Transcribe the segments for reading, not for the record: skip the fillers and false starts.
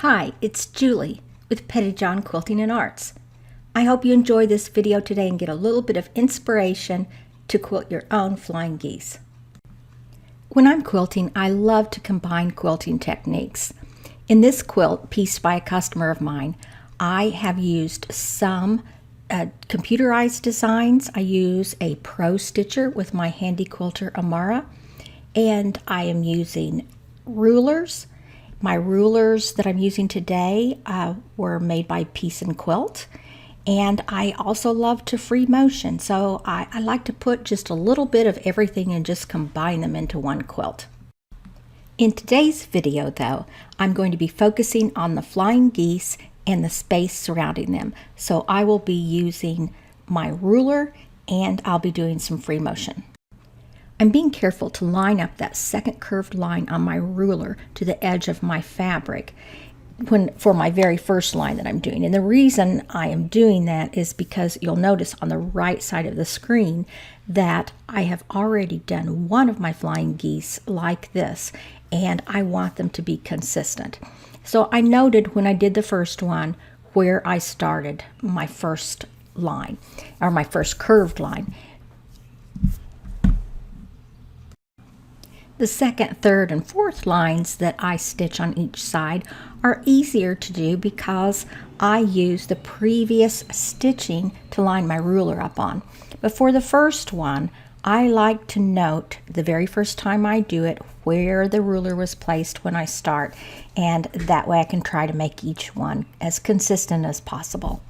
Hi, it's Julie with Pettyjohn Quilting and Arts. I hope you enjoy this video today and get a little bit of inspiration to quilt your own flying geese. When I'm quilting, I love to combine quilting techniques. In this quilt, pieced by a customer of mine, I have used some computerized designs. I use a pro stitcher with my Handi Quilter Amara, and I am using rulers. My rulers that I'm using today were made by Piece and Quilt, and I also love to free motion, so I like to put just a little bit of everything and just combine them into one quilt. In today's video, though, I'm going to be focusing on the flying geese and the space surrounding them, so I will be using my ruler and I'll be doing some free motion. I'm being careful to line up that second curved line on my ruler to the edge of my fabric for my very first line that I'm doing. And the reason I am doing that is because you'll notice on the right side of the screen that I have already done one of my flying geese like this, and I want them to be consistent. So I noted when I did the first one where I started my first line, or my first curved line. The second, third, and fourth lines that I stitch on each side are easier to do because I use the previous stitching to line my ruler up on. But for the first one, I like to note the very first time I do it where the ruler was placed when I start, and that way I can try to make each one as consistent as possible.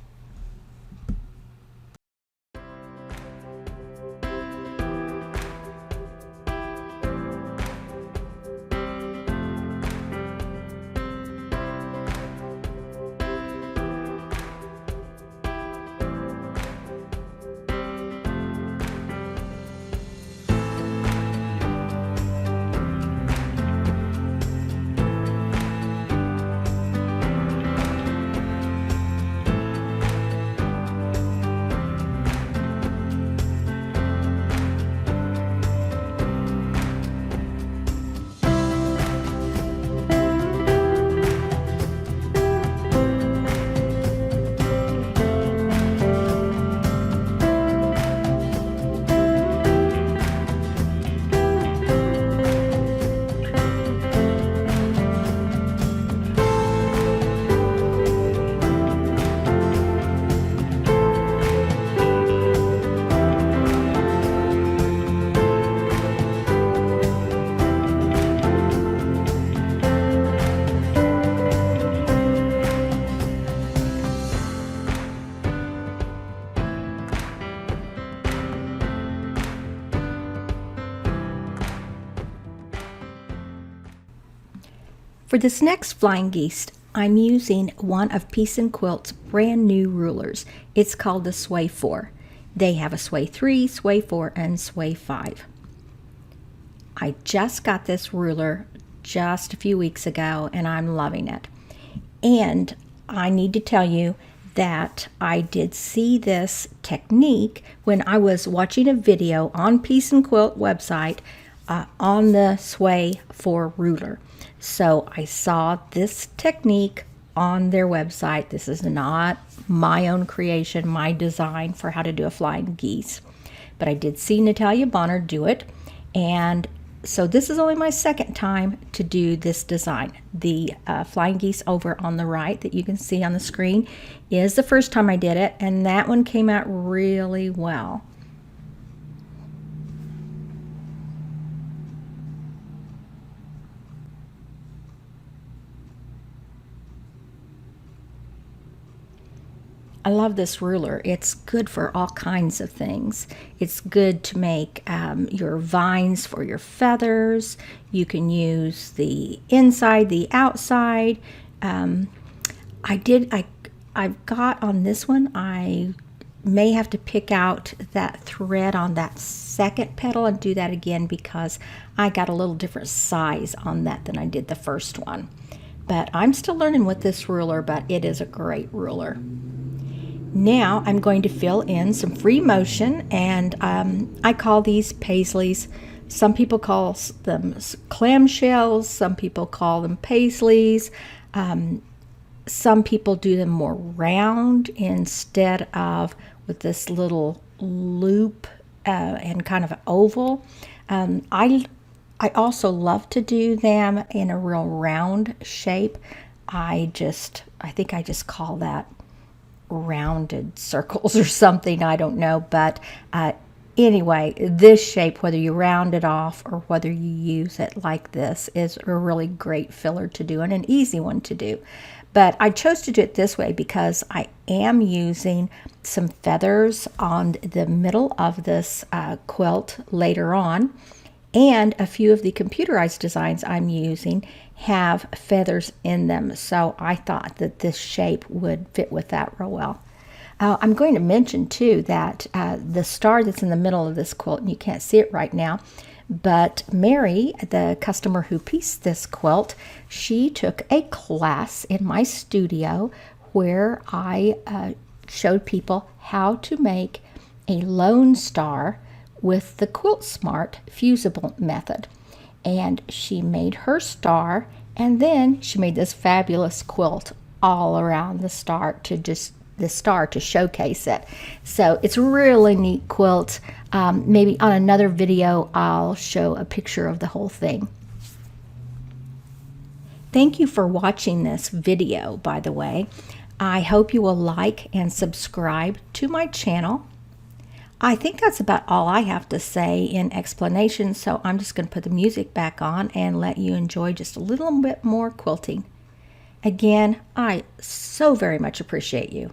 For this next flying geese, I'm using one of Piece and Quilt's brand new rulers. It's called the Sway 4. They have a Sway 3, Sway 4, and Sway 5. I just got this ruler just a few weeks ago, and I'm loving it. And I need to tell you that I did see this technique when I was watching a video on Piece and Quilt website on the Sway 4 ruler. So I saw this technique on their website. This is not my own creation, my design for how to do a flying geese. But I did see Natalia Bonner do it. And so this is only my second time to do this design. The flying geese over on the right that you can see on the screen is the first time I did it. And that one came out really well. I love this ruler. It's good for all kinds of things. It's good to make your vines for your feathers. You can use the inside, the outside. I've got on this one, I may have to pick out that thread on that second petal and do that again because I got a little different size on that than I did the first one. But I'm still learning with this ruler, but it is a great ruler. Now I'm going to fill in some free motion, and I call these paisleys. Some people call them clamshells, some people call them paisleys. Some people do them more round instead of with this little loop and kind of an oval. I also love to do them in a real round shape. I think I just call that rounded circles or something. I don't know, but anyway, this shape, whether you round it off or whether you use it like this, is a really great filler to do and an easy one to do. But I chose to do it this way because I am using some feathers on the middle of this quilt later on. And a few of the computerized designs I'm using have feathers in them. So I thought that this shape would fit with that real well. I'm going to mention too that the star that's in the middle of this quilt, and you can't see it right now, but Mary, the customer who pieced this quilt, she took a class in my studio where I showed people how to make a lone star with the Quilt Smart fusible method. And she made her star, and then she made this fabulous quilt all around the star to showcase it. So it's a really neat quilt. Maybe on another video I'll show a picture of the whole thing. Thank you for watching this video, by the way. I hope you will like and subscribe to my channel. I think that's about all I have to say in explanation, so I'm just going to put the music back on and let you enjoy just a little bit more quilting. Again, I so very much appreciate you.